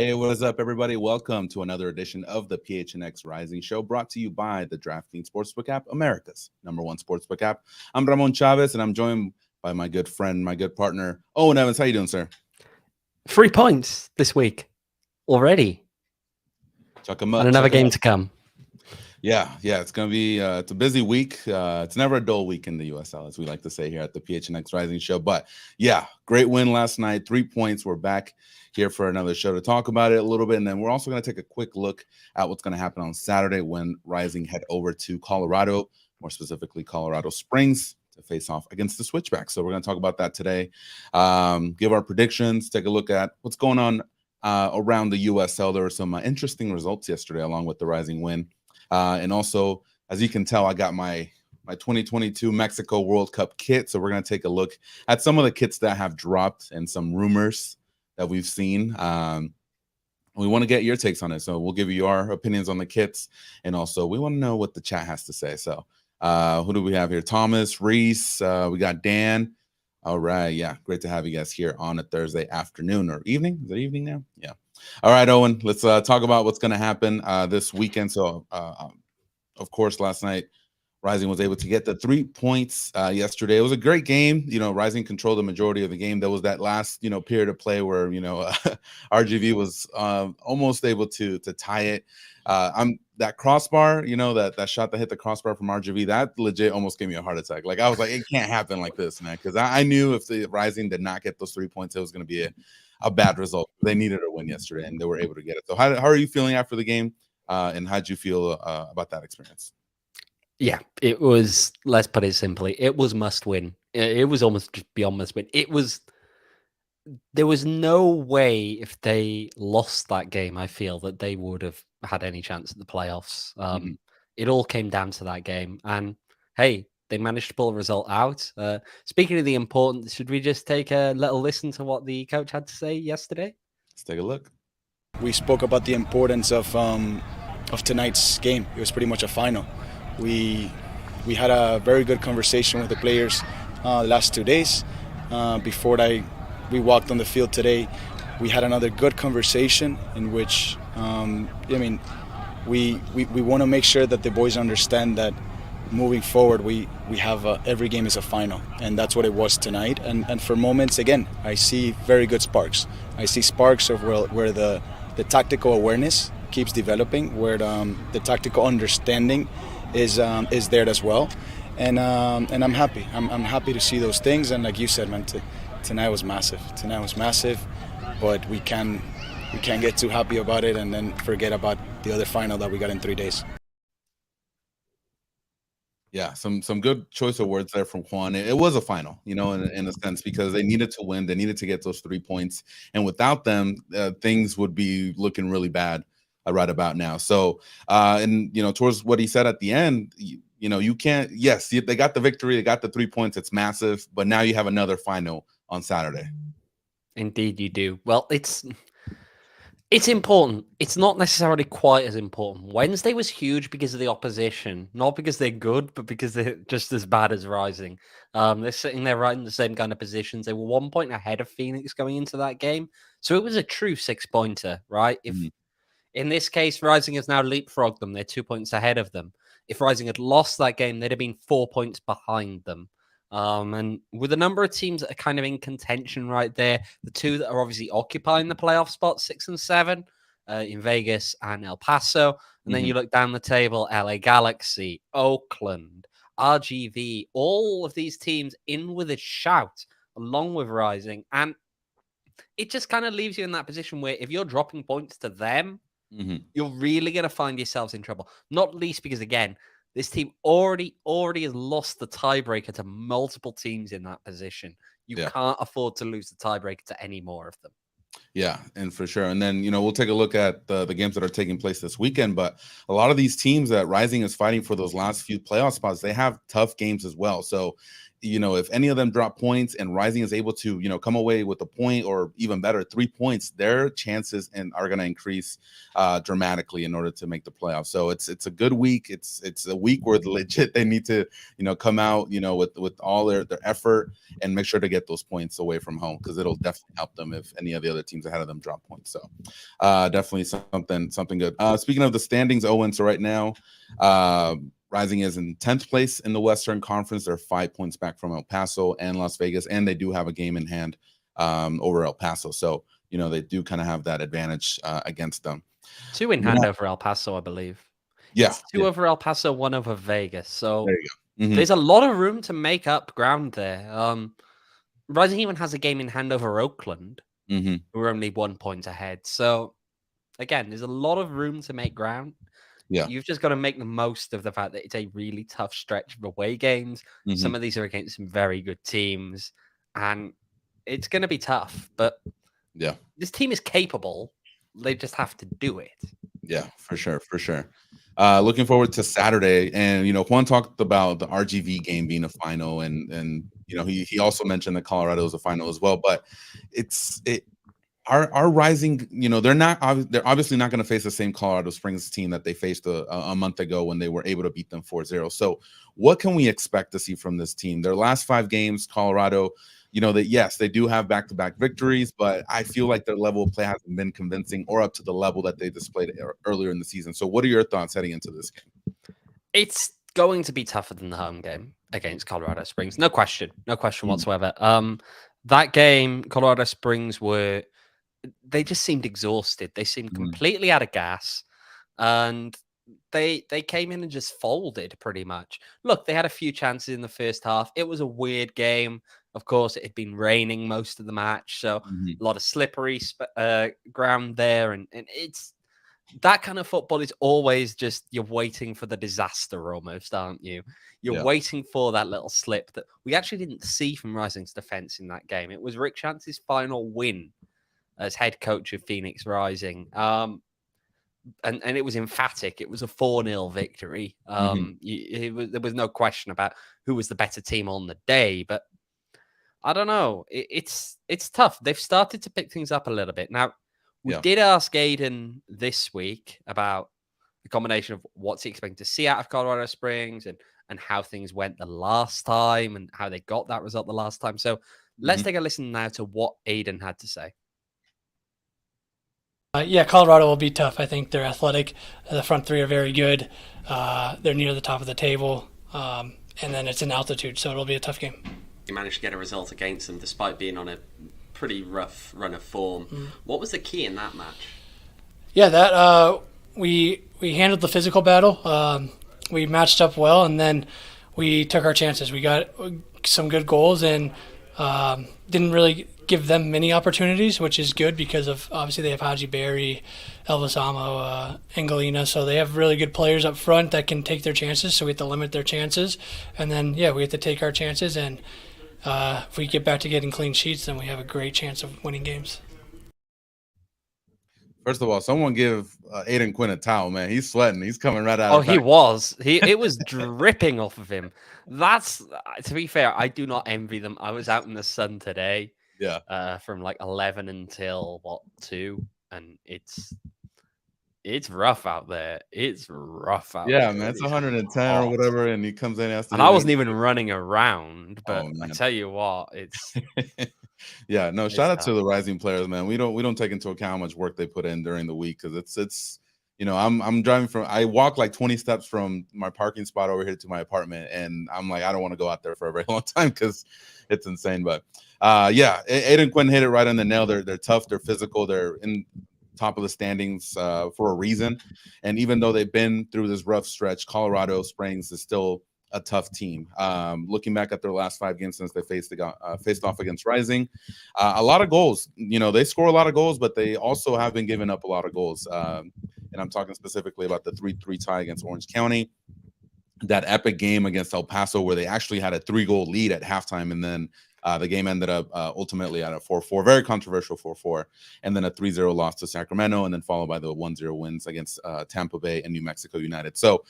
Hey, what is up, everybody? Welcome to another edition of the PHNX Rising Show, brought to you by the DraftKings Sportsbook app, America's #1 sportsbook app. I'm Ramon Chavez, and I'm joined by my good friend, my good partner, Owen Evans. How you doing, sir? 3 points this week already, Chuck 'em and up. another Chuck 'em game up. to come. Yeah, it's gonna be it's a busy week. It's never a dull week in the USL, as we like to say here at the PHNX Rising Show. But yeah, great win last night. 3 points. We're back here for another show to talk about it a little bit, and then we're also going to take a quick look at what's going to happen on Saturday when Rising head over to Colorado, more specifically Colorado Springs, to face off against the Switchbacks. So we're going to talk about that today. Give our predictions. Take a look at what's going on around the USL. There were some interesting results yesterday, along with the Rising win. And also, as you can tell, I got my 2022 Mexico World Cup kit. So we're going to take a look at some of the kits that have dropped and some rumors that we've seen. We want to get your takes on it. So we'll give you our opinions on the kits. And also, we want to know what the chat has to say. So who do we have here? Thomas, Reese, we got Dan. All right. Yeah. Great to have you guys here on a Thursday afternoon or evening. Is it evening now? Yeah. All right, Owen, let's talk about what's going to happen this weekend. So, of course, last night, Rising was able to get the 3 points yesterday. It was a great game. Rising controlled the majority of the game. There was that last, period of play where, RGV was almost able to tie it. That crossbar, that shot that hit the crossbar from RGV, that legit almost gave me a heart attack. Like, I was like, it can't happen like this, man. Because I knew if the Rising did not get those 3 points, it was going to be a bad result. They needed a win yesterday, and they were able to get it. So how are you feeling after the game, and how did you feel about that experience? Yeah, it was, let's put it simply, it was must win. It was almost just beyond must win. There was no way if they lost that game, I feel, that they would have had any chance at the playoffs. It all came down to that game. And hey, they managed to pull a result out. Speaking of the importance, should we just take a little listen to what the coach had to say yesterday? Let's take a look. We spoke about the importance of tonight's game. It was pretty much a final. We had a very good conversation with the players the last 2 days. Before we walked on the field today, we had another good conversation in which, we want to make sure that the boys understand that moving forward, we have every game is a final, and that's what it was tonight. And for moments, again, I see very good sparks. I see sparks of where the tactical awareness keeps developing, where the tactical understanding is there as well, and I'm happy. I'm happy to see those things. And like you said, man, tonight was massive. But we can't get too happy about it and then forget about the other final that we got in 3 days. Yeah, some good choice of words there from Juan. It was a final, in a sense, because they needed to win. They needed to get those 3 points, and without them, things would be looking really bad right about now. So, and towards what he said at the end, you can't. Yes, they got the victory. They got the 3 points. It's massive, but now you have another final on Saturday. Indeed, you do. Well, it's important. It's not necessarily quite as important. Wednesday was huge because of the opposition, not because they're good, but because they're just as bad as Rising. They're sitting there right in the same kind of positions. They were 1 point ahead of Phoenix going into that game. So it was a true 6-pointer, right? If in this case, Rising has now leapfrogged them, they're 2 points ahead of them. If Rising had lost that game, they'd have been 4 points behind them. And with a number of teams that are kind of in contention right there, the two that are obviously occupying the playoff spots, 6 and 7, in Vegas and El Paso. And then you look down the table, LA Galaxy, Oakland, RGV, all of these teams in with a shout along with Rising. And it just kind of leaves you in that position where if you're dropping points to them, you're really going to find yourselves in trouble. Not least because, again, this team already has lost the tiebreaker to multiple teams in that position. You can't afford to lose the tiebreaker to any more of them. Yeah, and for sure. And then, we'll take a look at the games that are taking place this weekend. But a lot of these teams that Rising is fighting for those last few playoff spots, they have tough games as well. So if any of them drop points and Rising is able to, come away with a point or even better, 3 points, their chances are going to increase dramatically in order to make the playoffs. So it's a good week. It's a week where legit they need to, come out, with all their effort and make sure to get those points away from home, because it'll definitely help them if any of the other teams ahead of them drop points. So definitely something good. Speaking of the standings, Owen, so right now, Rising is in 10th place in the Western Conference. They're 5 points back from El Paso and Las Vegas, and they do have a game in hand over El Paso. So, they do kind of have that advantage against them. 2 in hand over El Paso, I believe. Yeah. It's 2 over El Paso, 1 over Vegas. So there you go. Mm-hmm. There's a lot of room to make up ground there. Rising even has a game in hand over Oakland, who are only 1 point ahead. So, again, there's a lot of room to make ground. Yeah. You've just got to make the most of the fact that it's a really tough stretch of away games. Some of these are against some very good teams, and it's going to be tough. But yeah, this team is capable. They just have to do it. Yeah, for sure. Looking forward to Saturday. And, Juan talked about the RGV game being a final, and he also mentioned that Colorado is a final as well. But Our Rising, they're obviously not going to face the same Colorado Springs team that they faced a month ago when they were able to beat them 4-0. So what can we expect to see from this team? Their last 5 games, Colorado, yes, they do have back-to-back victories, but I feel like their level of play hasn't been convincing or up to the level that they displayed earlier in the season. So what are your thoughts heading into this game? It's going to be tougher than the home game against Colorado Springs. No question whatsoever. That game, Colorado Springs they just seemed exhausted. They seemed completely out of gas, and they came in and just folded pretty much. Look, they had a few chances in the first half. It was a weird game. Of course, it had been raining most of the match, so a lot of slippery ground there, and it's that kind of football is always just you're waiting for the disaster almost, aren't you? You're waiting for that little slip that we actually didn't see from Rising's defense in that game. It was Rick Chance's final win as head coach of Phoenix Rising. And it was emphatic. It was a 4-0 victory. There was no question about who was the better team on the day, but I don't know. It's tough. They've started to pick things up a little bit. Now, we did ask Aiden this week about the combination of what's he expecting to see out of Colorado Springs and how things went the last time and how they got that result the last time. So let's take a listen now to what Aiden had to say. Colorado will be tough. I think they're athletic. The front 3 are very good. They're near the top of the table. And then it's in altitude, so it'll be a tough game. You managed to get a result against them despite being on a pretty rough run of form. What was the key in that match? We handled the physical battle. We matched up well, and then we took our chances. We got some good goals and didn't really give them many opportunities, which is good because of obviously they have Haji Berry, Elvis Amo, Angelina, so they have really good players up front that can take their chances, so we have to limit their chances. And then, we have to take our chances, and if we get back to getting clean sheets, then we have a great chance of winning games. First of all, someone give Aiden Quinn a towel, man. He's sweating. He's coming right out. Oh, he was. It was dripping off of him. That's, to be fair, I do not envy them. I was out in the sun today. From like 11 until 2, and it's rough out there. It's rough out there. Yeah, man. It's 110 or whatever, and he comes in and I wasn't even running around, but I tell you what, it's shout out to the Rising players, man. We don't take into account how much work they put in during the week, because it's I'm driving I walk like 20 steps from my parking spot over here to my apartment, and I'm like, I don't want to go out there for a very long time because it's insane. But Aiden Quinn hit it right on the nail. They're tough, they're physical, they're in top of the standings for a reason. And even though they've been through this rough stretch, Colorado Springs is still a tough team. Looking back at their last 5 games since they faced off against Rising, a lot of goals. They score a lot of goals, but they also have been giving up a lot of goals. And I'm talking specifically about the 3-3 tie against Orange County, that epic game against El Paso where they actually had a 3-goal lead at halftime, and then the game ended up ultimately at a 4-4, very controversial 4-4, and then a 3-0 loss to Sacramento, and then followed by the 1-0 wins against Tampa Bay and New Mexico United. So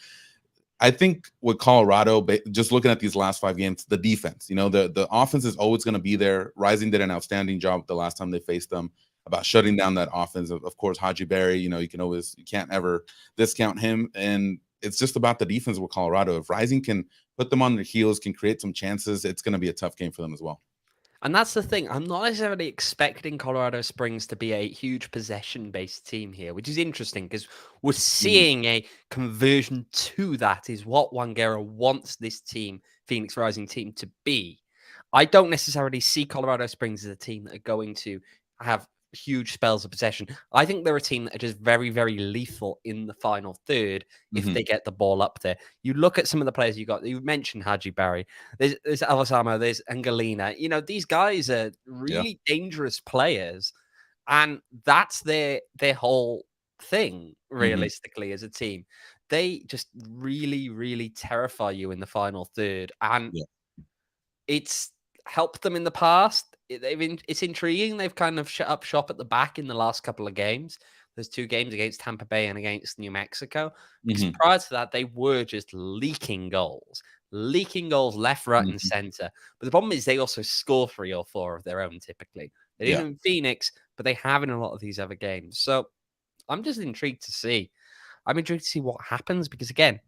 I think with Colorado, just looking at these last 5 games, the defense, the offense is always going to be there. Rising did an outstanding job the last time they faced them about shutting down that offense. Of course, Haji Berry, you can't ever discount him. And it's just about the defense with Colorado. If Rising can put them on their heels, can create some chances, it's going to be a tough game for them as well. And that's the thing. I'm not necessarily expecting Colorado Springs to be a huge possession-based team here, which is interesting because we're seeing a conversion to that is what Juan Guerra wants this team, Phoenix Rising team, to be. I don't necessarily see Colorado Springs as a team that are going to have huge spells of possession. I think they're a team that are just very, very lethal in the final third if they get the ball up there. You look at some of the players you got. You mentioned Haji Barry. There's Alessamo. There's Angelina. These guys are really dangerous players, and that's their whole thing. Realistically, as a team, they just really, really terrify you in the final third, and it's helped them in the past. It's intriguing. They've kind of shut up shop at the back in the last couple of games. There's 2 games against Tampa Bay and against New Mexico. Because prior to that, they were just leaking goals left, right, and center. But the problem is they also score 3 or 4 of their own typically. They didn't in Phoenix, but they have in a lot of these other games. So I'm just intrigued to see. I'm intrigued to see what happens because, again,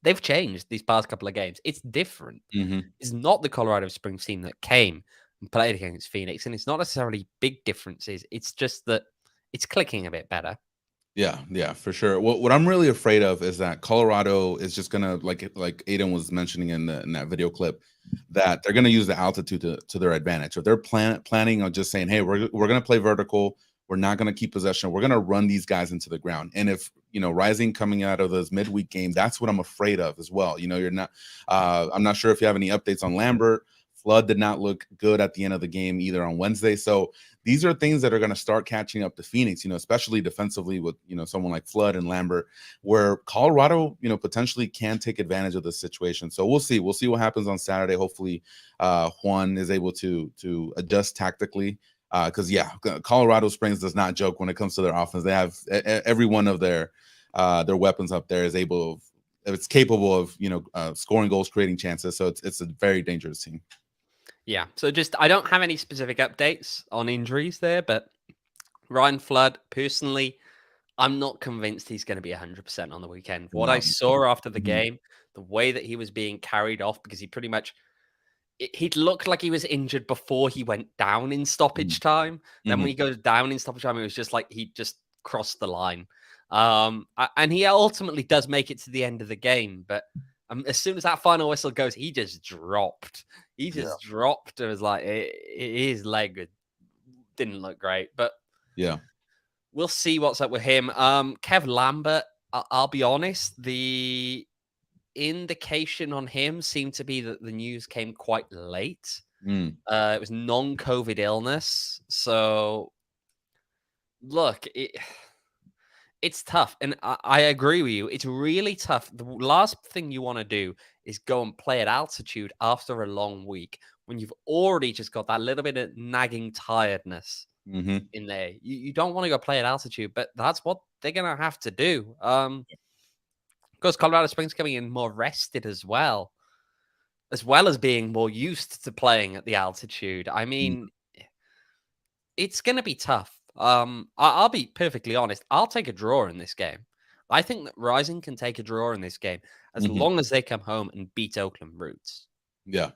they've changed these past couple of games. It's different. It's not the Colorado Springs team that came and played against Phoenix, and it's not necessarily big differences. It's just that it's clicking a bit better. Yeah, for sure. What I'm really afraid of is that Colorado is just gonna, like Aiden was mentioning in that video clip, that they're gonna use the altitude to their advantage. Or they're planning on just saying, hey, we're gonna play vertical. We're not going to keep possession. We're going to run these guys into the ground. And if, Rising coming out of those midweek game, that's what I'm afraid of as well. You're not, I'm not sure if you have any updates on Lambert. Flood did not look good at the end of the game either on Wednesday. So these are things that are going to start catching up to Phoenix, especially defensively with, someone like Flood and Lambert, where Colorado, potentially can take advantage of this situation. So we'll see. We'll see what happens on Saturday. Hopefully Juan is able to adjust tactically. Because Colorado Springs does not joke when it comes to their offense. They have every one of their weapons up there it's capable of scoring goals, creating chances. So it's a very dangerous team. Yeah. So I don't have any specific updates on injuries there, but Ryan Flood, personally, I'm not convinced he's going to be 100% on the weekend. What I saw after the game, the way that he was being carried off, because he pretty much. He'd looked like he was injured before he went down in stoppage time. Then when he goes down in stoppage time, it was just like he just crossed the line. And he ultimately does make it to the end of the game. But as soon as that final whistle goes, he just dropped. It was like his leg didn't look great. But we'll see what's up with him. Kev Lambert, I'll be honest, the indication on him seemed to be that the news came quite late. It was non-COVID illness. So look, it's tough. And I agree with you. It's really tough. The last thing you want to do is go and play at altitude after a long week when you've already just got that little bit of nagging tiredness in there. You don't want to go play at altitude, but that's what they're going to have to do. Because Colorado Springs coming in more rested as well as being more used to playing at the altitude. I mean, it's going to be tough. I'll be perfectly honest. I'll take a draw in this game. I think that Rising can take a draw in this game as long as they come home and beat Oakland Roots. Yeah.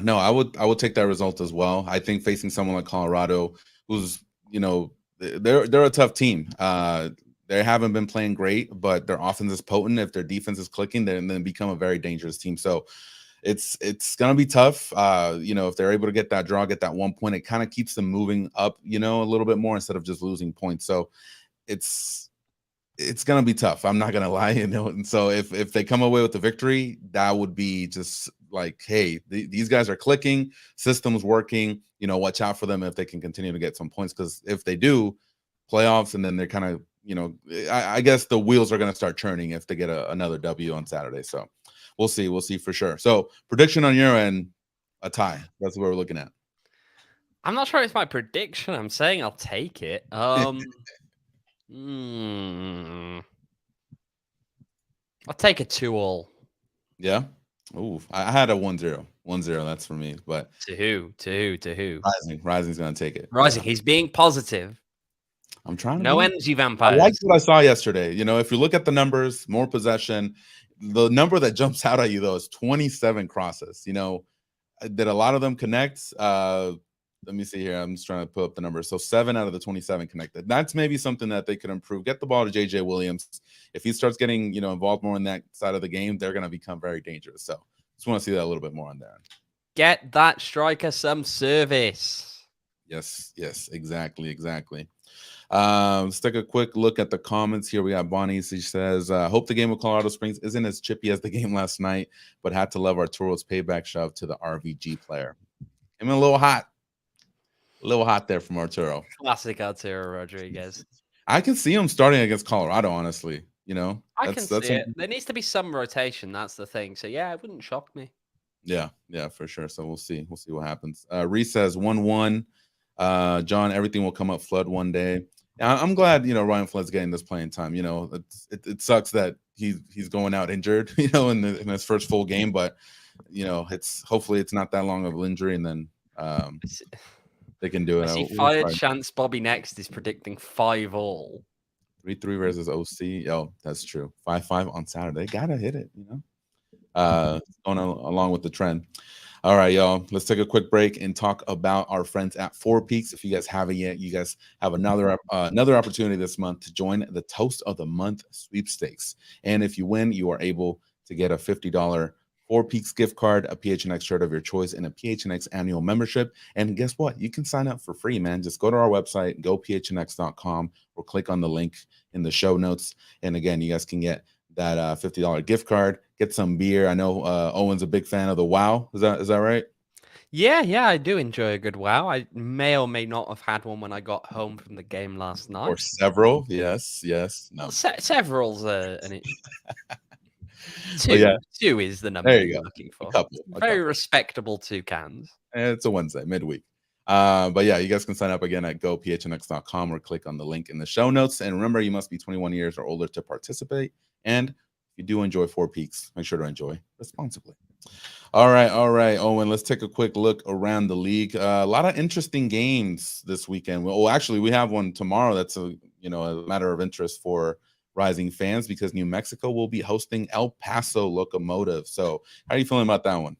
No, I would take that result as well. I think facing someone like Colorado, who's they're a tough team. They haven't been playing great, but their offense is potent. If their defense is clicking, then they become a very dangerous team. So it's gonna be tough. If they're able to get that draw, get that 1 point, it kind of keeps them moving up, a little bit more instead of just losing points. So it's gonna be tough. I'm not gonna lie, And so if they come away with the victory, that would be just like, hey, these guys are clicking, system's working. Watch out for them if they can continue to get some points, because if they do, playoffs, and then they're kind of. I guess the wheels are going to start turning if they get another W on Saturday. So we'll see for sure. So prediction on your end, a tie. That's what we're looking at. I'm not sure it's my prediction. I'm saying I'll take it. I'll take a 2-all. Yeah. Ooh, I had a 1-0. 1-0, that's for me. But To who? To who? Rising's gonna take it. Rising, Yeah. he's being positive. I'm trying to No be. energy I vampires. liked what I saw yesterday. If you look at the numbers, more possession. The number that jumps out at you though is 27 crosses. Did a lot of them connect? Let me see here. I'm just trying to pull up the numbers. So 7 out of the 27 connected. That's maybe something that they could improve. Get the ball to JJ Williams. If he starts getting involved more in that side of the game, they're going to become very dangerous. So just want to see that a little bit more on there. Get that striker some service. Yes, exactly. Let's take a quick look at the comments here. We got Bonnie. She says, hope the game with Colorado Springs isn't as chippy as the game last night, but had to love Arturo's payback shove to the RVG player. I'm a little hot there from Arturo. Classic Arturo Rodriguez. I can see him starting against Colorado, honestly. I can see it. There needs to be some rotation. That's the thing. So, yeah, it wouldn't shock me. Yeah, for sure. So we'll see. We'll see what happens. Reese says 1-1. John, everything will come up flood one day. I'm glad, Ryan Flood's getting this playing time. It sucks that he's going out injured, in his first full game, but hopefully it's not that long of an injury, and then they can do it. I see Fired Chance Bobby next is predicting 5-all. 3-3 versus OC. Oh, that's true. 5-5 on Saturday. Gotta hit it, going along with the trend. All right, y'all. Let's take a quick break and talk about our friends at Four Peaks. If you guys haven't yet, you guys have another opportunity this month to join the Toast of the Month sweepstakes. And if you win, you are able to get a $50 Four Peaks gift card, a PHNX shirt of your choice, and a PHNX annual membership. And guess what? You can sign up for free, man. Just go to our website, gophnx.com, or click on the link in the show notes. And again, you guys can get that $50 gift card, get some beer. I know Owen's a big fan of the WoW. Is that right? Yeah, I do enjoy a good WoW. I may or may not have had one when I got home from the game last night. Or several. Yes. No. Well, several's two is the number you're looking for. A couple. Respectable 2 cans. It's a Wednesday, midweek. But yeah, you guys can sign up again at gophnx.com or click on the link in the show notes. And remember, you must be 21 years or older to participate. And if you do enjoy Four Peaks, make sure to enjoy responsibly. All right, Owen, let's take a quick look around the league. A lot of interesting games this weekend. Well, actually, we have one tomorrow that's a matter of interest for Rising fans, because New Mexico will be hosting El Paso Locomotive. So how are you feeling about that one?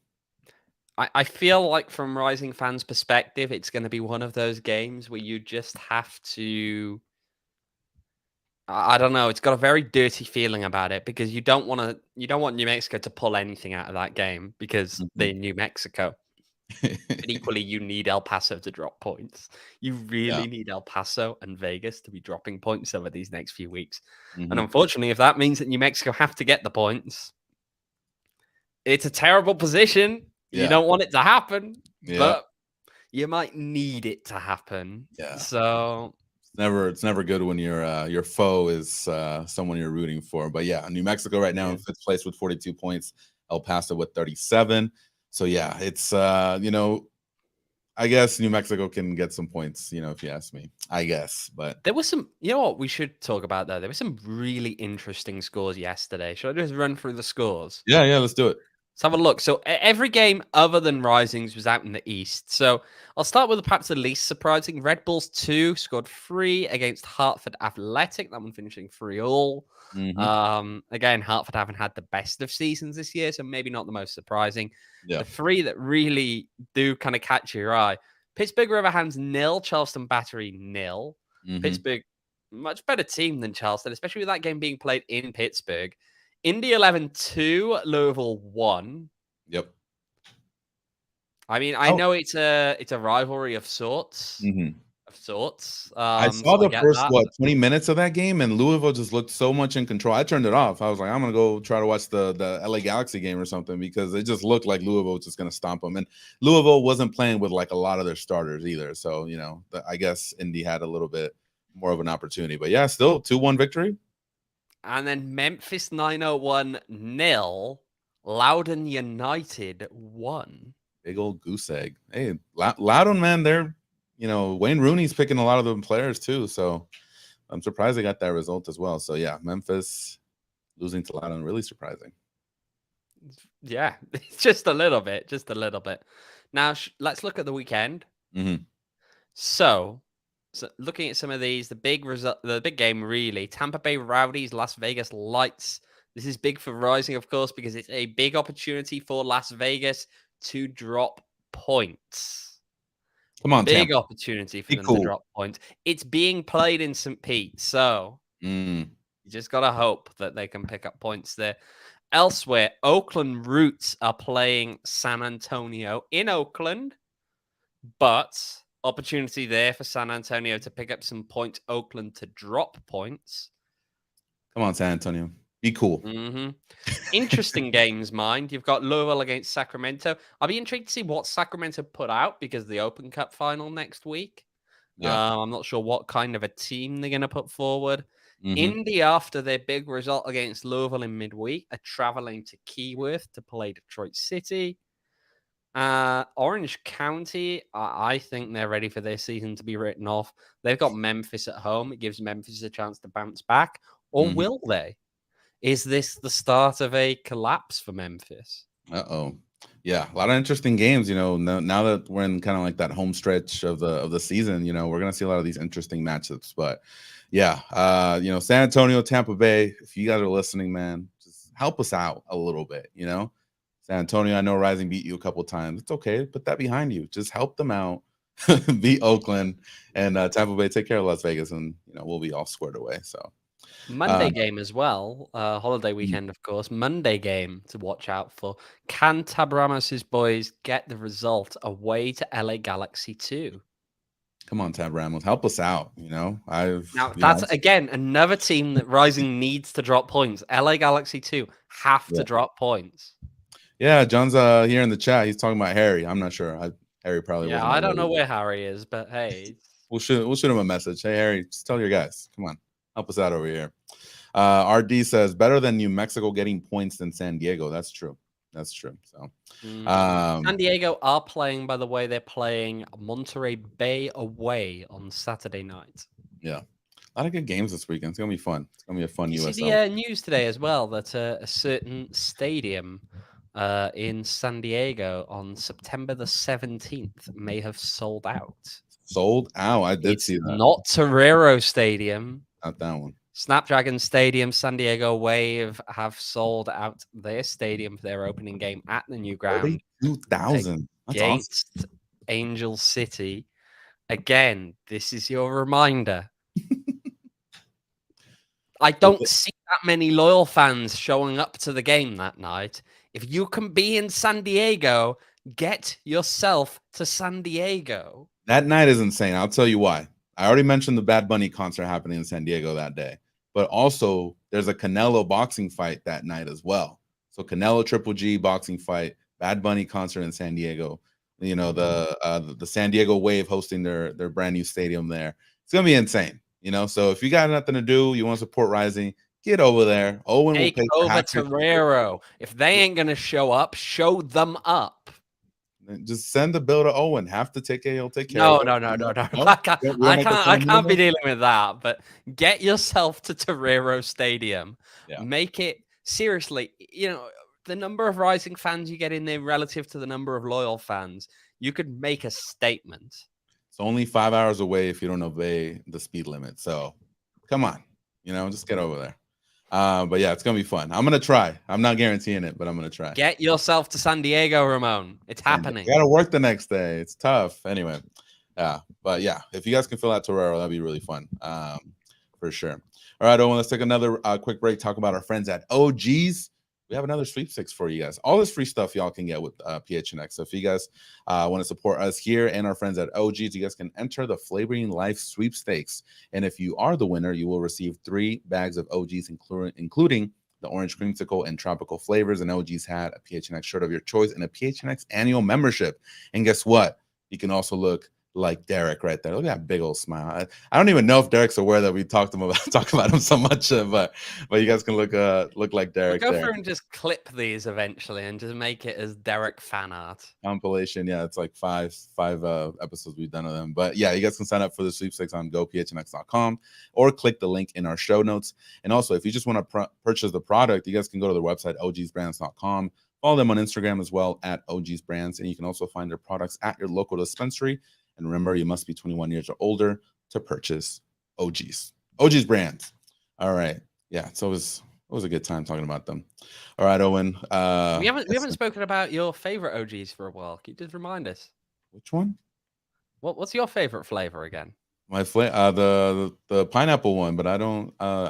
I feel like from Rising fans' perspective, it's going to be one of those games where you just have to... I don't know. It's got a very dirty feeling about it, because you don't want New Mexico to pull anything out of that game because they're New Mexico. But equally, you need El Paso to drop points. You really need El Paso and Vegas to be dropping points over these next few weeks. And unfortunately, if that means that New Mexico have to get the points, it's a terrible position. You don't want it to happen, but you might need it to happen. Yeah. So it's never good when your foe is someone you're rooting for. But yeah, New Mexico right now in 5th place with 42 points, El Paso with 37. So yeah, it's I guess New Mexico can get some points, if you ask me. I guess, but there was some. You know what we should talk about though? There were some really interesting scores yesterday. Should I just run through the scores? Yeah, let's do it. Let's have a look. So every game other than Risings was out in the East. So I'll start with perhaps the least surprising. Red Bulls 2 scored 3 against Hartford Athletic. That one finishing 3-all. Again, Hartford haven't had the best of seasons this year, so maybe not the most surprising. Yeah. The 3 that really do kind of catch your eye. Pittsburgh Riverhounds 0, Charleston Battery 0. Pittsburgh, much better team than Charleston, especially with that game being played in Pittsburgh. Indy 11 2, Louisville 1. Yep. I mean, I know it's a rivalry of sorts. I saw the first 20 minutes of that game, and Louisville just looked so much in control. I turned it off. I was like, I'm gonna go try to watch the LA Galaxy game or something, because it just looked like Louisville was just gonna stomp them. And Louisville wasn't playing with like a lot of their starters either. So I guess Indy had a little bit more of an opportunity. But yeah, still 2-1 victory. And then Memphis 901 0, Loudoun United 1. Big old goose egg. Hey, Loudoun, man, they're Wayne Rooney's picking a lot of them players too. So I'm surprised they got that result as well. So yeah, Memphis losing to Latin, really surprising. Yeah, just a little bit, Now let's look at the weekend. Mm-hmm. So looking at some of these, the big game really, Tampa Bay Rowdies, Las Vegas Lights. This is big for Rising, of course, because it's a big opportunity for Las Vegas to drop points. Come on, big Tampa. opportunity for Be them cool. to drop points. It's being played in St. Pete, so you just gotta hope that they can pick up points there. Elsewhere, Oakland Roots are playing San Antonio in Oakland, but opportunity there for San Antonio to pick up some points, Oakland to drop points. Come on, San Antonio. Be cool. Interesting games, mind. You've got Louisville against Sacramento. I'll be intrigued to see what Sacramento put out because of the Open Cup final next week. Yeah. I'm not sure what kind of a team they're going to put forward. Indy, after their big result against Louisville in midweek, are traveling to Keyworth to play Detroit City. Orange County, I think they're ready for their season to be written off. They've got Memphis at home. It gives Memphis a chance to bounce back. Or will they? Is this the start of a collapse for Memphis? Uh-oh. Yeah, a lot of interesting games. Now that we're in kind of like that home stretch of the season, we're gonna see a lot of these interesting matchups. But yeah, San Antonio, Tampa Bay. If you guys are listening, man, just help us out a little bit. San Antonio, I know Rising beat you a couple times. It's okay, put that behind you. Just help them out. Beat Oakland and Tampa Bay. Take care of Las Vegas, and we'll be all squared away. So. Monday game as well. Holiday weekend, of course. Monday game to watch out for. Can Tab Ramos's boys get the result away to LA Galaxy 2? Come on, Tab Ramos, help us out. That's again another team that Rising needs to drop points. LA Galaxy 2 have to drop points. Yeah, John's here in the chat. He's talking about Harry. I'm not sure. Harry probably. Yeah, I don't know where Harry is, but hey, we'll shoot him a message. Hey, Harry, just tell your guys. Come on. Help us out over here. RD says better than New Mexico getting points than San Diego. That's true. So San Diego are playing, by the way, they're playing Monterey Bay away on Saturday night. Yeah. A lot of good games this weekend. It's gonna be fun. It's gonna be a fun USL. See the news today as well that a certain stadium in San Diego on September the 17th may have sold out. Sold out? I did see that. Not Torero Stadium. Not that one. Snapdragon Stadium, San Diego Wave have sold out their stadium for their opening game at the new ground. 2,000. Against awesome. Angel City. Again, this is your reminder. I don't see that many loyal fans showing up to the game that night. If you can be in San Diego, get yourself to San Diego. That night is insane. I'll tell you why. I already mentioned the Bad Bunny concert happening in San Diego that day, but also there's a Canelo boxing fight that night as well. So Canelo Triple G boxing fight, Bad Bunny concert in San Diego. The San Diego Wave hosting their brand new stadium there. It's gonna be insane. So if you got nothing to do, you want to support Rising, get over there. Owen Take will pay over Torero. If they ain't gonna show up, show them up. Just send the bill to Owen. Half the ticket, he'll take care of it. No. I can't be dealing with that. But get yourself to Torero Stadium. Yeah. Make it seriously. The number of Rising fans you get in there relative to the number of loyal fans, you could make a statement. It's only 5 hours away if you don't obey the speed limit. So come on, just get over there. But yeah, it's gonna be fun. I'm gonna try. I'm not guaranteeing it, but I'm gonna try. Get yourself to San Diego, Ramon. It's happening. You gotta work the next day. It's tough. Anyway, but yeah, if you guys can fill out Torero, that'd be really fun. For sure. All right, Owen, let's take another quick break. Talk about our friends at OGs. We have another sweepstakes for you guys. All this free stuff y'all can get with PHNX. So if you guys want to support us here and our friends at OGs, you guys can enter the Flavoring Life sweepstakes. And if you are the winner, you will receive 3 bags of OGs, including the orange creamsicle and tropical flavors. And OGs had a PHNX shirt of your choice and a PHNX annual membership. And guess what? You can also look like Derek right there. Look at that big old smile. I don't even know if Derek's aware that we talk about him so much, but you guys can look like We'll Derek go there. through and just clip these eventually and just make it as Derek fan art. Compilation, yeah, it's like five episodes we've done of them. But yeah, you guys can sign up for the sweepstakes on gophnx.com or click the link in our show notes. And also, if you just want to purchase the product, you guys can go to their website, ogsbrands.com. Follow them on Instagram as well at ogsbrands, and you can also find their products at your local dispensary. And remember, you must be 21 years or older to purchase OG's Brands. All right, yeah, it's always a good time talking about them. All right, Owen. We haven't spoken about your favorite OGs for a while. Can you just remind us? Which one? What's your favorite flavor again? My the pineapple one, but I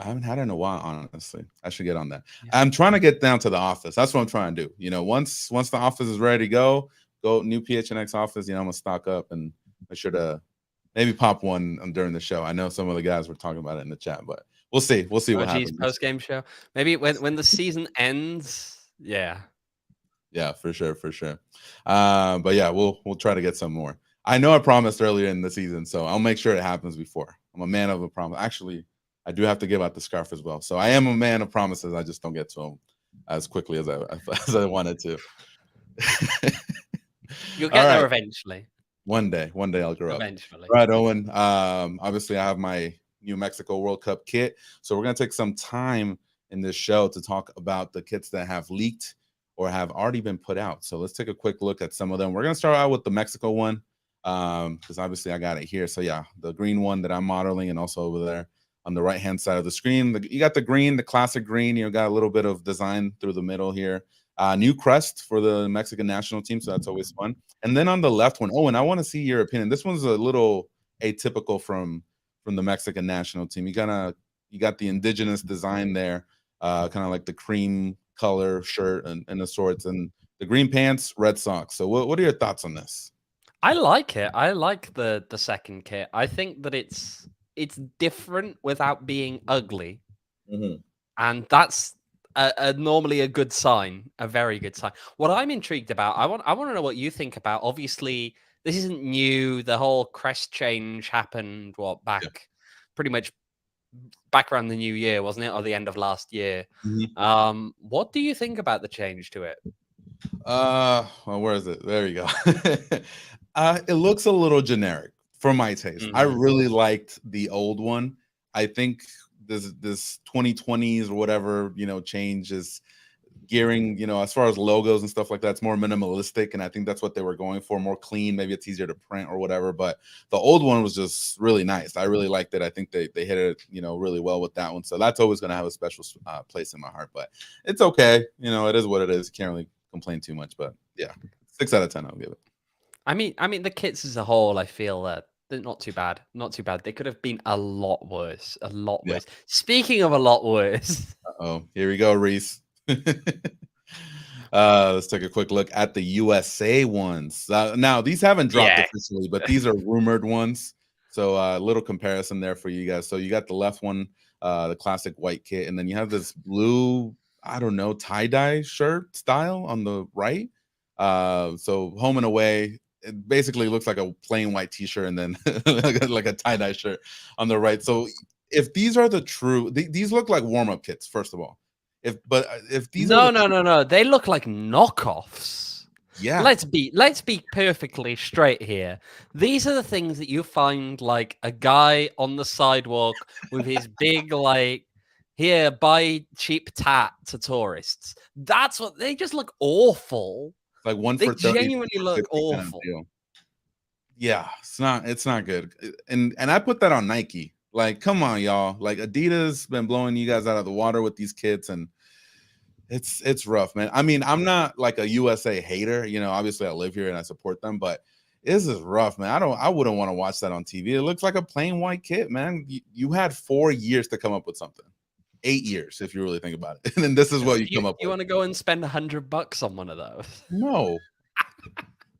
haven't had it in a while, honestly. I should get on that. Yeah. I'm trying to get down to the office. That's what I'm trying to do. You know, once the office is ready to go new PHNX office, you know, I'm gonna stock up, and I should maybe pop one during the show. I know some of the guys were talking about it in the chat, but we'll see what happens. Post-game show. Maybe when the season ends. Yeah, for sure. But yeah, we'll try to get some more. I know I promised earlier in the season, so I'll make sure it happens before. I'm a man of a promise. Actually, I do have to give out the scarf as well. So I am a man of promises. I just don't get to them as quickly as I wanted to. You'll get there eventually. One day I'll grow up. Eventually. All right, Owen. Obviously, I have my New Mexico World Cup kit. So we're going to take some time in this show to talk about the kits that have leaked or have already been put out. So let's take a quick look at some of them. We're going to start out with the Mexico one. Because obviously I got it here. So yeah, the green one that I'm modeling, and also over there on the right hand side of the screen, you got the green, the classic green. You got a little bit of design through the middle here. New crest for the Mexican national team, so that's always fun. And then on the left one, Owen, I want to see your opinion. This one's a little atypical from the Mexican national team. You got the indigenous design there, kind of like the cream color shirt and the shorts, and the green pants, red socks. So what are your thoughts on this? I like it. I like the second kit. I think that it's different without being ugly, and that's normally a good sign, a very good sign. What I'm intrigued about, I want to know what you think about. Obviously, this isn't new. The whole crest change happened pretty much back around the new year, wasn't it, or the end of last year? What do you think about the change to it? Well, where is it? There you go. It looks a little generic for my taste. I really liked the old one. I think this 2020s or whatever, you know, change is gearing, you know, as far as logos and stuff like that, it's more minimalistic, and I think that's what they were going for, more clean. Maybe it's easier to print or whatever, but the old one was just really nice. I really liked it. I think they hit it, you know, really well with that one, so that's always going to have a special place in my heart. But it's okay, you know, it is what it is. Can't really complain too much, but yeah, 6 out of 10 I'll give it. I mean the kits as a whole, I feel that they're not too bad. They could have been a lot worse. Worse. Speaking of a lot worse. Here we go, Reese. Let's take a quick look at the USA ones. Now these haven't dropped officially, but these are rumored ones. So a little comparison there for you guys. So you got the left one, the classic white kit, and then you have this blue, I don't know, tie-dye shirt style on the right. So home and away, it basically looks like a plain white t-shirt, and then like a tie-dye shirt on the right. So if these are the true, these look like warm-up kits, first of all. If these no, they look like knockoffs. Yeah. Let's be perfectly straight here. These are the things that you find like a guy on the sidewalk with his big like, here, buy cheap tat to tourists. That's what they just look awful. Like one they for 30, genuinely look awful. Yeah, it's not good. And I put that on Nike. Like, come on, y'all. Like, Adidas been blowing you guys out of the water with these kits, and it's rough, man. I mean, I'm not like a USA hater. You know, obviously I live here and I support them, but this is rough, man. I wouldn't want to watch that on TV. It looks like a plain white kit, man. You had 4 years to come up with something. 8 years, if you really think about it. And then this is what you come up with. You want to go and spend $100 on one of those? No.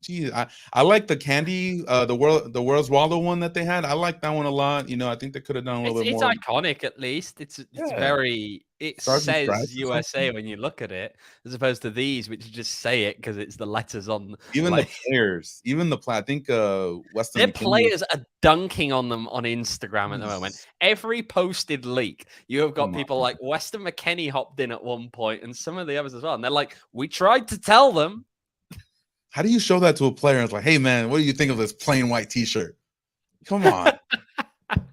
Geez, I like the candy, the World's Waldo one that they had. I like that one a lot. You know, I think they could have done a little bit more. It's iconic, at least. It's very it Stars and says stripes or USA something? when you look at it, as opposed to these, which just say it because it's the letters on. Even the Like players, even the I think Weston their McKinney. players are dunking on them on Instagram at the moment. Jeez, Every posted leak, you have got come people on. like Weston McKinney hopped in at one point, and some of the others as well. And they're like, "We tried to tell them." How do you show that to a player? It's like, hey man, what do you think of this plain white T-shirt? Come on,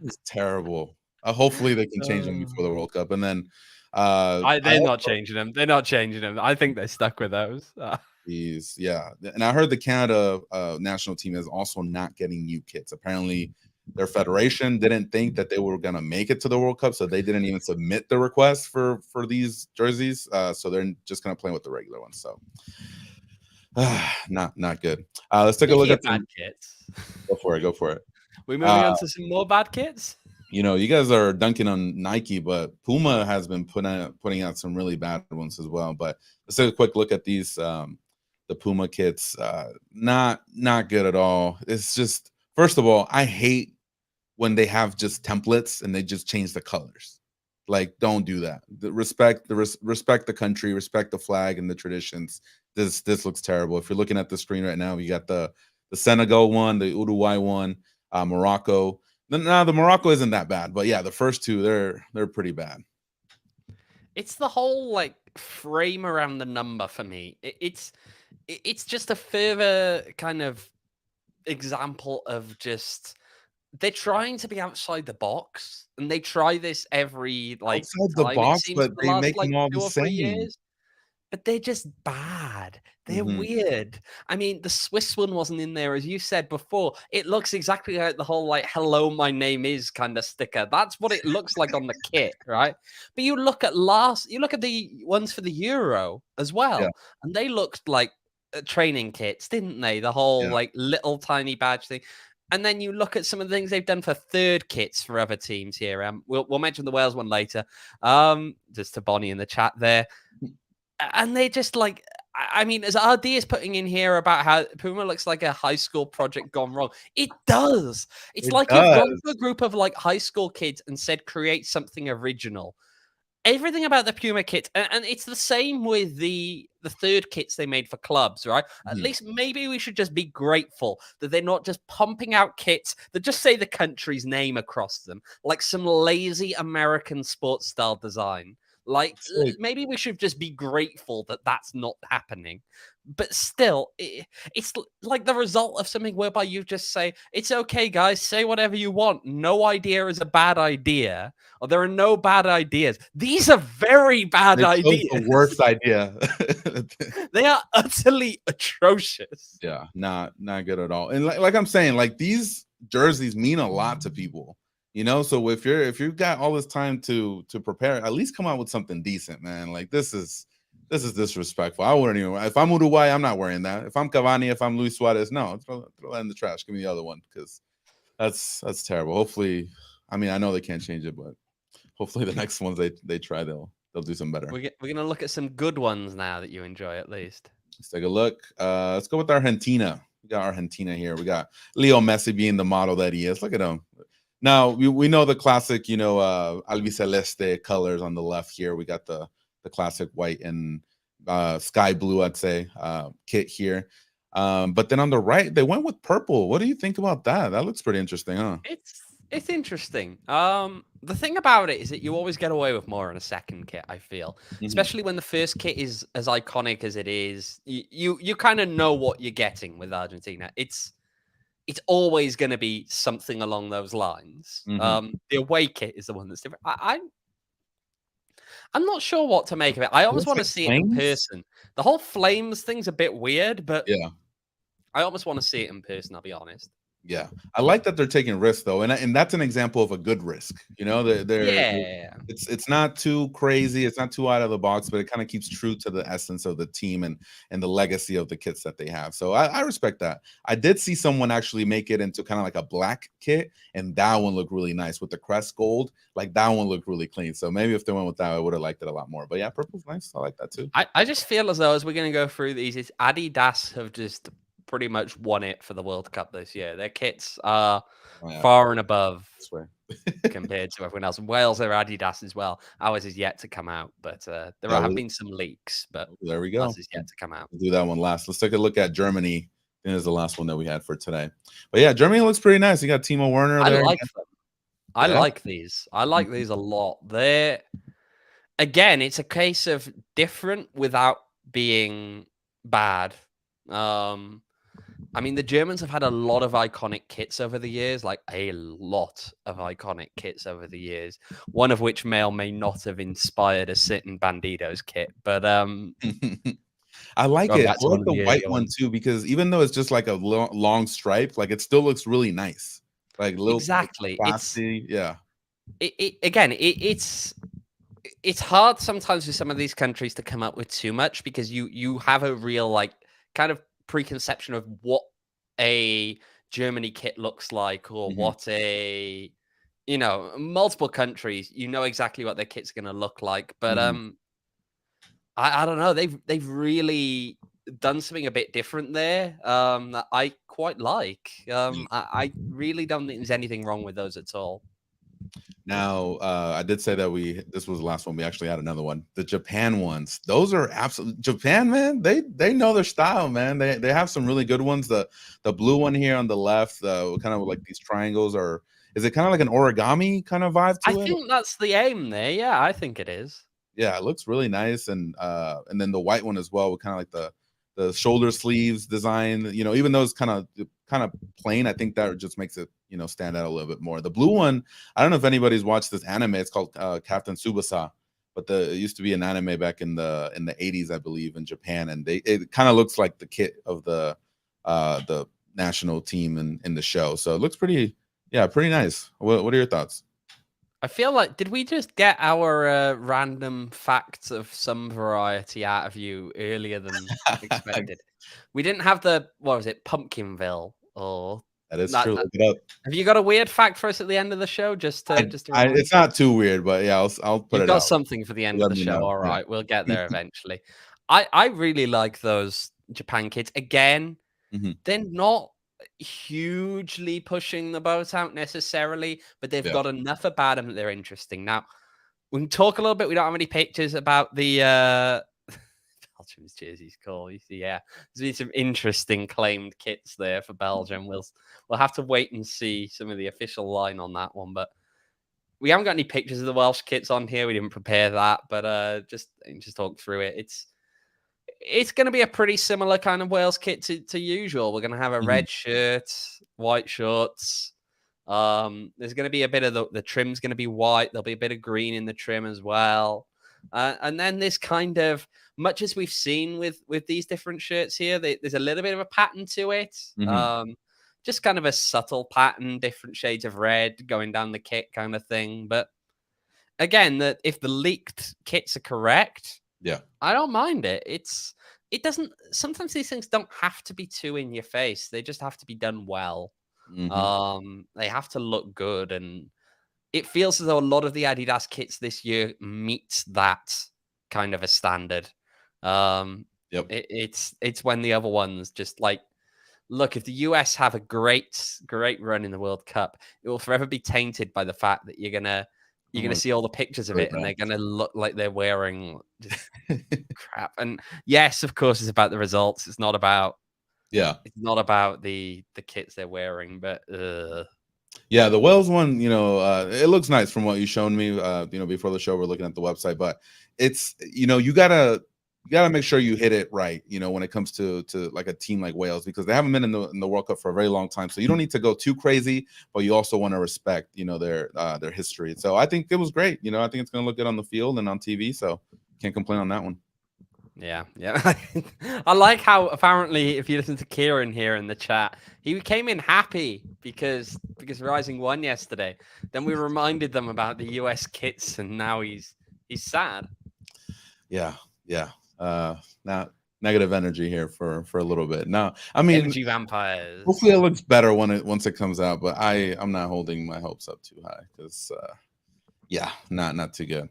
it's terrible. Hopefully they can change them before the World Cup, and then They're not changing them. They're not changing them. I think they're stuck with those. yeah, and I heard the Canada national team is also not getting new kits. Apparently, their federation didn't think that they were gonna make it to the World Cup, so they didn't even submit the request for these jerseys. So they're just gonna play with the regular ones. So not good. Let's take a look at bad some. kits. Go for it. Go for it. We're moving on to some more bad kits. You know, you guys are dunking on Nike, but Puma has been putting out some really bad ones as well. But let's take a quick look at these. The Puma kits, not good at all. It's just, first of all, I hate when they have just templates and they just change the colors. Like, don't do that. Respect the country, respect the flag and the traditions. This looks terrible. If you're looking at the screen right now, you got the Senegal one, the Uruguay one, Morocco. Now the Morocco isn't that bad, but yeah, the first two they're pretty bad. It's the whole like frame around the number for me. It's just a further kind of example of just they're trying to be outside the box, and they try this every like Outside the time. It box, seems but the they last make like them all the 2 or 3 same. years. But they're just bad. They're Mhm. weird. I mean, the Swiss one wasn't in there, as you said before. It looks exactly like the whole like "Hello, my name is" kind of sticker. That's what it looks like on the kit, right? But you look at the ones for the Euro as well, Yeah, and they looked like training kits, didn't they? The whole yeah. like little tiny badge thing. And then you look at some of the things they've done for third kits for other teams here. We'll mention the Wales one later. Just to Bonnie in the chat there. And they just like, I mean, as RD is putting in here about how Puma looks like a high school project gone wrong. It does. It's It like you've gone does. to a group of like high school kids and said, create something original. Everything about the Puma kit, and it's the same with the third kits they made for clubs, right? At Mhm. least maybe we should just be grateful that they're not just pumping out kits that just say the country's name across them, like some lazy American sports style design. Like It's like maybe we should just be grateful that that's not happening. But still, it's like the result of something whereby you just say, it's okay, guys, say whatever you want. No idea is a bad idea, or there are no bad ideas. These are very bad they chose ideas. the worst idea. They are utterly atrocious. Yeah, not good at all. And like I'm saying, like these jerseys mean a lot to people, you know. So if you've got all this time to prepare, at least come out with something decent, man. Like this is disrespectful. I wouldn't even. If I'm Uruguay, I'm not wearing that. If I'm Cavani, if I'm Luis Suarez, no, throw that in the trash. Give me the other one because that's terrible. Hopefully, I mean, I know they can't change it, but hopefully the next ones they try, they'll do some better. We're gonna look at some good ones now that you enjoy at least. Let's take a look. Let's go with Argentina. We got Argentina here. We got Leo Messi being the model that he is. Look at him. Now we know the classic, you know, albiceleste colors on the left here. We got the classic white and sky blue, I'd say, kit here. But then on the right, they went with purple. What do you think about that? That looks pretty interesting, huh? It's interesting. The thing about it is that you always get away with more in a second kit, I feel. Especially when the first kit is as iconic as it is. You kind of know what you're getting with Argentina. It's always going to be something along those lines. The away kit is the one that's different. I'm not sure what to make of it. I almost want to see it in person. The whole flames thing's a bit weird, but yeah, I almost want to see it in person, I'll be honest. Yeah, I like that they're taking risks though, and that's an example of a good risk. You know, it's not too crazy, it's not too out of the box, but it kind of keeps true to the essence of the team and the legacy of the kits that they have. So I respect that. I did see someone actually make it into kind of like a black kit, and that one looked really nice with the crest gold. Like that one looked really clean. So maybe if they went with that, I would have liked it a lot more. But yeah, purple's nice. I like that too. I just feel as though as we're going to go through these, Adidas have just pretty much won it for the World Cup this year. Their kits are Yeah, far and above this way. compared to everyone else. Wales are Adidas as well. Ours is yet to come out, but there Yeah, have been some leaks, but there we go. ours is yet to come out. We'll do that one last. Let's take a look at Germany. I think is the last one that we had for today. But yeah, Germany looks pretty nice. You got Timo Werner I there. like them. I Yeah. like these. I like these a lot. They're again, it's a case of different without being bad. I mean, the Germans have had a lot of iconic kits over the years, like a lot of iconic kits over the years. One of which may or may not have inspired a certain Bandidos kit, but I like it. I that's one like of the the white earlier one ones. too, because even though it's just like a long stripe, like it still looks really nice. Like little Exactly. classy. Yeah. It's hard sometimes with some of these countries to come up with too much because you have a real like kind of preconception of what a Germany kit looks like or what a multiple countries, you know exactly what their kit's going to look like, but I don't know, they've really done something a bit different there that I quite like. I really don't think there's anything wrong with those at all. Now, I did say that this was the last one. We actually had another one. The Japan ones. Those are absolute Japan, man. They know their style, man. They have some really good ones. The blue one here on the left, kind of like these triangles are. Is it kind of like an origami kind of vibe to it? I think that's the aim there. Yeah, I think it is. Yeah, it looks really nice, and then the white one as well, with kind of like the shoulder sleeves design. Even though it's kind of plain, I think that just makes it stand out a little bit more. The blue one, I don't know if anybody's watched this anime. It's called Captain Tsubasa, but it used to be an anime back in the 80s, I believe, in Japan, and it kind of looks like the kit of the national team in the show. So it looks pretty nice. What are your thoughts? I feel like, did we just get our random facts of some variety out of you earlier than expected? We didn't have what was it, Pumpkinville or that is true. Look it up. Have you got a weird fact for us at the end of the show? It's not too weird, but yeah, I'll put it out. You've got something for the end of the show. All right, we'll get there eventually. I really like those Japan kids. Again, they're not hugely pushing the boat out necessarily, but they've got enough about them that they're interesting. Now, we can talk a little bit. We don't have any pictures about the Belgium's jerseys. Cool. You see, yeah, there's been some interesting claimed kits there for Belgium. We'll have to wait and see some of the official line on that one, but we haven't got any pictures of the Welsh kits on here. We didn't prepare that, but just talk through it. It's going to be a pretty similar kind of Wales kit to usual. We're going to have a red shirt, white shorts. There's going to be a bit of the trim's going to be white. There'll be a bit of green in the trim as well. And then this kind of, much as we've seen with these different shirts here, there's a little bit of a pattern to it. Just kind of a subtle pattern, different shades of red going down the kit kind of thing. But again, if the leaked kits are correct, yeah, I don't mind it. It doesn't. Sometimes these things don't have to be too in your face. They just have to be done well. They have to look good, and it feels as though a lot of the Adidas kits this year meet that kind of a standard. It's when the other ones just like, look, if the US have a great run in the World Cup, it will forever be tainted by the fact that you're gonna see all the pictures of it, and they're gonna look like they're wearing just crap. And yes, of course, it's about the results. It's not about the kits they're wearing. But yeah, the Wales one, it looks nice from what you shown me. Before the show, we're looking at the website, but it's you gotta make sure you hit it right. When it comes to like a team like Wales, because they haven't been in the World Cup for a very long time. So you don't need to go too crazy, but you also want to respect their history. So I think it was great. I think it's gonna look good on the field and on TV. So can't complain on that one. Yeah. I like how apparently, if you listen to Kieran here in the chat, he came in happy because Rising won yesterday. Then we reminded them about the US kits, and now he's sad. Yeah. Now negative energy here for a little bit. Now, I mean, energy vampires. Hopefully, it looks better once it comes out. But I'm not holding my hopes up too high because Yeah, not too good.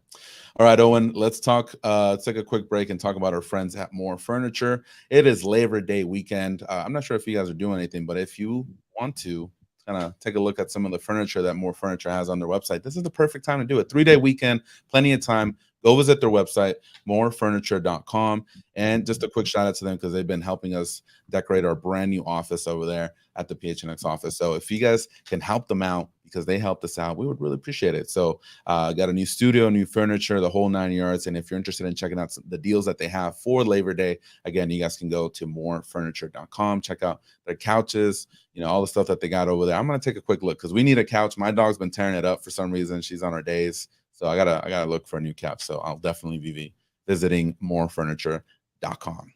All right, Owen, let's talk. Let's take a quick break and talk about our friends at More Furniture. It is Labor Day weekend. I'm not sure if you guys are doing anything, but if you want to kind of take a look at some of the furniture that More Furniture has on their website, this is the perfect time to do it. 3-day weekend, plenty of time. Go visit their website, morefurniture.com. And just a quick shout out to them because they've been helping us decorate our brand new office over there at the PHNX office. So if you guys can help them out because they helped us out, we would really appreciate it. So got a new studio, new furniture, the whole 9 yards. And if you're interested in checking out the deals that they have for Labor Day, again, you guys can go to morefurniture.com, check out their couches, all the stuff that they got over there. I'm going to take a quick look because we need a couch. My dog's been tearing it up for some reason. She's on her days. So I gotta look for a new couch. So I'll definitely be visiting morefurniture.com.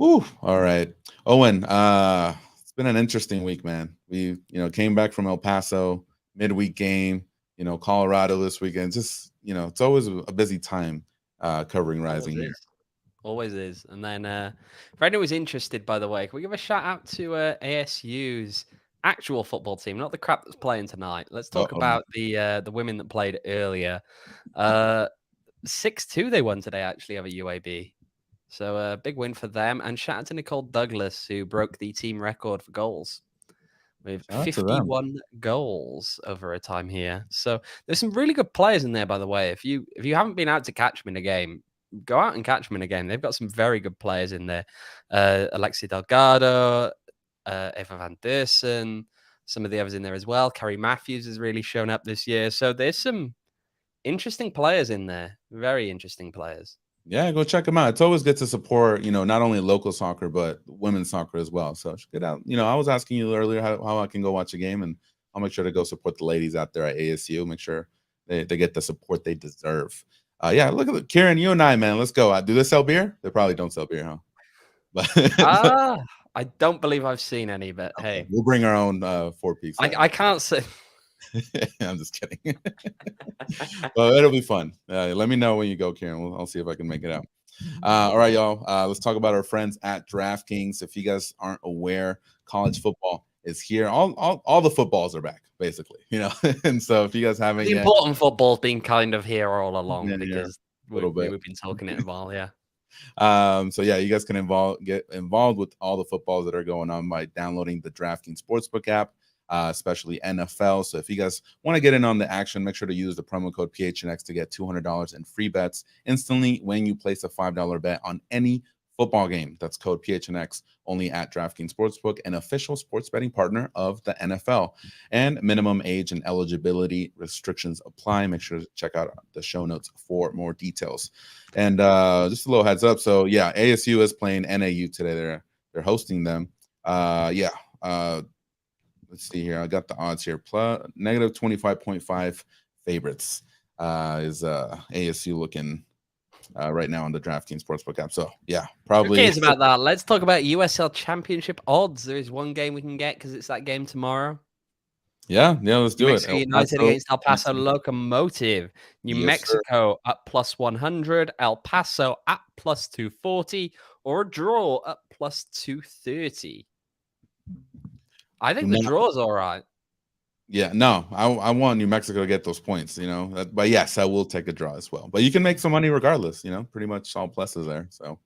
Ooh, all right. Owen, it's been an interesting week, man. We, came back from El Paso, midweek game, Colorado this weekend. Just, it's always a busy time covering Rising here. Always is. And then for anyone who's interested, by the way, can we give a shout out to ASU's actual football team, not the crap that's playing tonight. Let's talk about the women that played earlier. 6-2 they won today, actually, over UAB. So a big win for them. And shout out to Nicole Douglas, who broke the team record for goals with 51 goals over a time here. So there's some really good players in there, by the way. If you haven't been out to catch them in a game, go out and catch them in a game. They've got some very good players in there. Alexia Delgado, Eva Van Dersen, some of the others in there as well. Carrie Matthews has really shown up this year. So there's some interesting players in there. Very interesting players. Yeah, go check them out. It's always good to support, not only local soccer, but women's soccer as well. So get out. I was asking you earlier how I can go watch a game, and I'll make sure to go support the ladies out there at ASU. Make sure they get the support they deserve. Yeah, look at Kieran, you and I, man. Let's go. Do they sell beer? They probably don't sell beer, huh? But I don't believe I've seen any, but hey. We'll bring our own 4-piece. I can't say. I'm just kidding. Well, it'll be fun. Let me know when you go, Kieran. I'll see if I can make it out. All right, y'all. Let's talk about our friends at DraftKings. If you guys aren't aware, college football is here. All the footballs are back, basically. And so if you guys haven't the important football's been kind of here all along because we've been talking it a while, yeah. So yeah, you guys can get involved with all the footballs that are going on by downloading the DraftKings Sportsbook app, especially NFL. So if you guys want to get in on the action, make sure to use the promo code PHNX to get $200 in free bets instantly when you place a $5 bet on any football game. That's code PHNX only at DraftKings Sportsbook, an official sports betting partner of the NFL. And minimum age and eligibility restrictions apply. Make sure to check out the show notes for more details. And just a little heads up. So yeah, ASU is playing NAU today. They're hosting them. Let's see here. I got the odds here. Negative 25.5 favorites is ASU looking right now on the DraftKings Sportsbook app. So yeah, probably. Who cares about that? Let's talk about USL Championship odds. There is one game we can get because it's that game tomorrow. Yeah, let's do it. United against El Paso Locomotive. New Mexico at +100, El Paso at +240, or a draw at +230. I think the draw is all right. Yeah, no, I want New Mexico to get those points, but yes, I will take a draw as well. But you can make some money regardless, pretty much all pluses there. So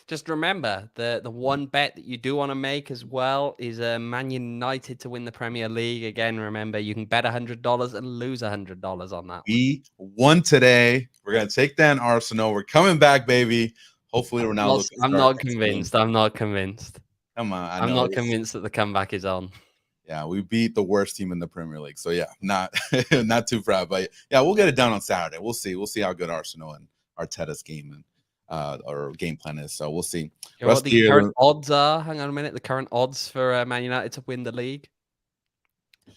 just remember the one bet that you do want to make as well is Man United to win the Premier League. Again, remember you can bet $100 and lose $100 on that. We won today. We're gonna take down Arsenal. We're coming back, baby. Hopefully, Ronaldo. I'm not convinced. I'm not convinced. Come on, I'm not convinced that the comeback is on. Yeah, we beat the worst team in the Premier League. So yeah, not too proud, but yeah, we'll get it done on Saturday. We'll see how good Arsenal and Arteta's game and or game plan is. So we'll see. What the current odds are? Hang on a minute. The current odds for Man United to win the league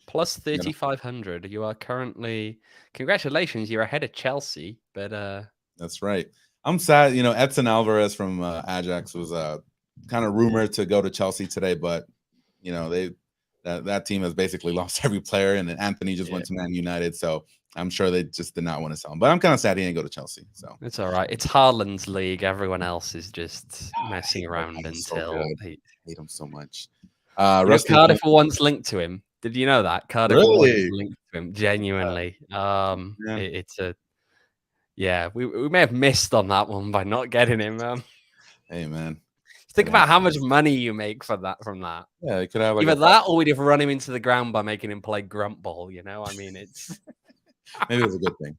+3,500. You are currently, congratulations, you're ahead of Chelsea. But that's right. I'm sad. Edson Alvarez from Ajax was kind of rumored to go to Chelsea today, but that team has basically lost every player, and then Anthony just went to Man United, so I'm sure they just did not want to sell him. But I'm kind of sad he didn't go to Chelsea. So it's all right. It's Haaland's league. Everyone else is just messing around until I hate him so much. Cardiff were once linked to him. Did you know that Cardiff Award is Really? linked to him? Genuinely, Yeah. it's a We may have missed on that one by not getting him. Hey, man. Think It about how much happens. money you make from that. Yeah, it could have like Either a that, or we'd have run him into the ground by making him play grunt ball. You know, I mean, it's maybe it's a good thing.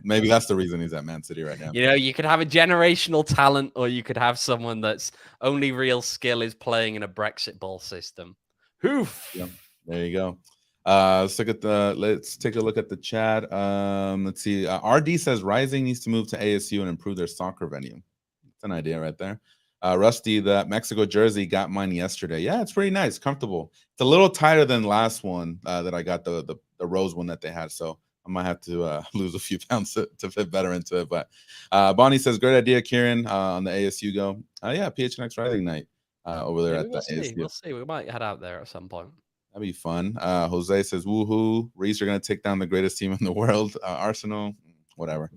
Maybe that's the reason he's at Man City right now. you know, you could have a generational talent, or you could have someone that's only real skill is playing in a Brexit ball system. Hoof. Yeah, there you go. Let's take a look at the chat. Let's see. RD says Rising needs to move to ASU and improve their soccer venue. That's an idea right there. Rusty, the Mexico jersey, got mine yesterday. Yeah, it's pretty nice, comfortable. It's a little tighter than the last one that I got, the rose one that they had. So I might have to lose a few pounds to fit better into it. But Bonnie says, great idea, Kieran, on the ASU go. Yeah, PHNX Rising night over there at the ASU. We'll see. We might head out there at some point. That'd be fun. Jose says, woohoo, Reese are going to take down the greatest team in the world. Arsenal, whatever.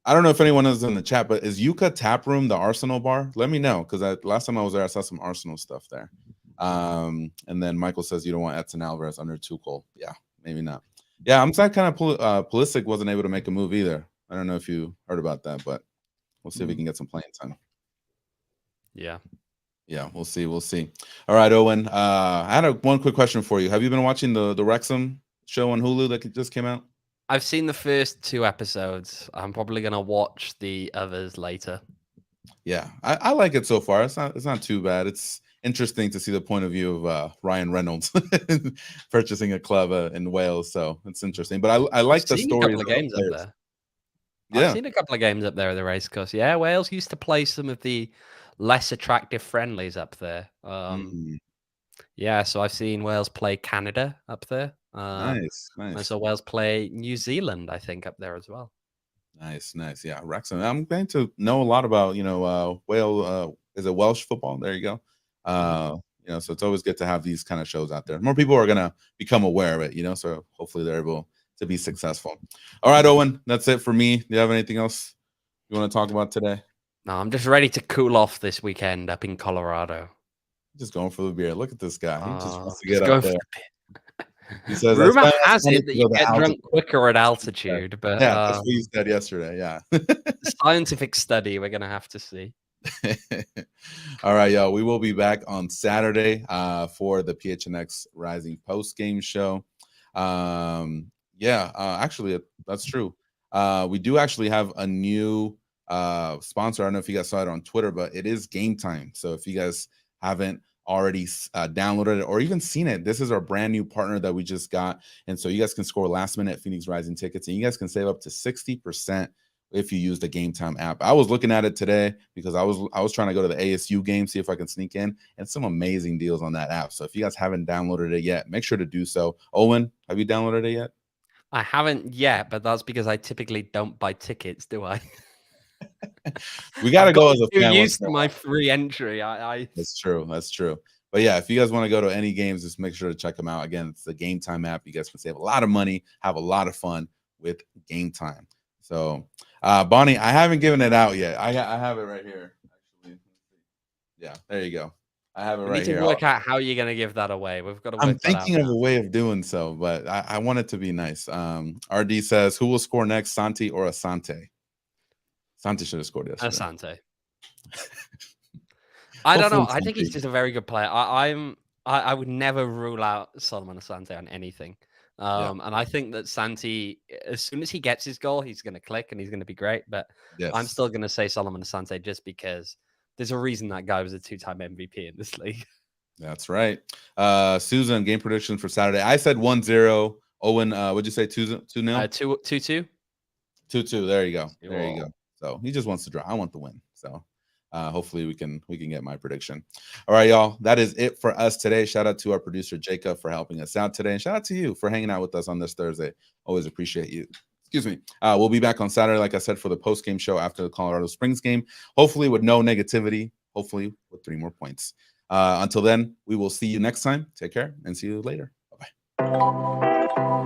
I don't know if anyone is in the chat, but is Yuka Tap Room the Arsenal bar? Let me know, because last time I was there, I saw some Arsenal stuff there. And then Michael says you don't want Edson Alvarez under Tuchel. Yeah, maybe not. Yeah, I'm sad kind of Pulisic wasn't able to make a move either. I don't know if you heard about that, but we'll see if we can get some playing time. Yeah. Yeah, we'll see. We'll see. All right, Owen. I had one quick question for you. Have you been watching the Wrexham show on Hulu that just came out? I've seen the first 2 episodes. I'm probably gonna watch the others later. Yeah, I like it so far. It's not too bad. It's interesting to see the point of view of Ryan Reynolds purchasing a club in Wales. So it's interesting. But I like the stories of the games up there. Yeah, I've seen a couple of games up there at the racecourse. Yeah, Wales used to play some of the less attractive friendlies up there. Yeah, so I've seen Wales play Canada up there. Nice. I saw Wales play New Zealand, I think, up there as well. Nice. Yeah, Wrexham. I'm going to know a lot about Wales. Is it Welsh football? There you go. So it's always good to have these kind of shows out there. More people are gonna become aware of it. So hopefully they're able to be successful. All right, Owen, that's it for me. Do you have anything else you want to talk about today? No, I'm just ready to cool off this weekend up in Colorado. Just going for the beer. Look at this guy. He just wants to just get going up for there. the beer. He says, rumor has it that you get drunk quicker at altitude, but yeah, that's what you said yesterday. Yeah. Scientific study we're gonna have to see. All right, y'all. We will be back on Saturday for the PHNX Rising post game show. Actually, that's true. We do actually have a new sponsor. I don't know if you guys saw it on Twitter, but it is Gametime. So if you guys haven't already downloaded it or even seen it, this is our brand new partner that we just got. And so you guys can score last minute Phoenix Rising tickets, and you guys can save up to 60% if you use the Gametime app. I was looking at it today because I was trying to go to the ASU game, see if I can sneak in, and some amazing deals on that app. So if you guys haven't downloaded it yet, make sure to do so. Owen, have you downloaded it yet? I haven't yet, but that's because I typically don't buy tickets, do I? We got to go as a fan. Used to my free entry. That's true. But yeah, if you guys want to go to any games, just make sure to check them out. Again, it's the Gametime app. You guys can save a lot of money, have a lot of fun with Gametime. So, Bonnie, I haven't given it out yet. I have it right here. Actually, yeah, there you go. I have it right here. We need to work out how you're going to give that away. We've got to. I'm thinking of a way of doing so, but I want it to be nice. RD says, "Who will score next, Santi or Asante?" Santi should have scored yesterday. Asante. I don't know. I think he's just a very good player. I would never rule out Solomon Asante on anything. And I think that Santi, as soon as he gets his goal, he's going to click and he's going to be great. But I'm still going to say Solomon Asante just because there's a reason that guy was a 2-time MVP in this league. That's right. Susan, game prediction for Saturday. I said 1-0. Owen, what'd you say? 2-0? 2-2. 2-2. There you go. There you go. So he just wants to draw. I want the win. So hopefully we can get my prediction. All right, y'all. That is it for us today. Shout out to our producer Jacob for helping us out today, and shout out to you for hanging out with us on this Thursday. Always appreciate you. Excuse me. We'll be back on Saturday, like I said, for the post game show after the Colorado Springs game. Hopefully with no negativity. Hopefully with 3 more points. Until then, we will see you next time. Take care and see you later. Bye-bye.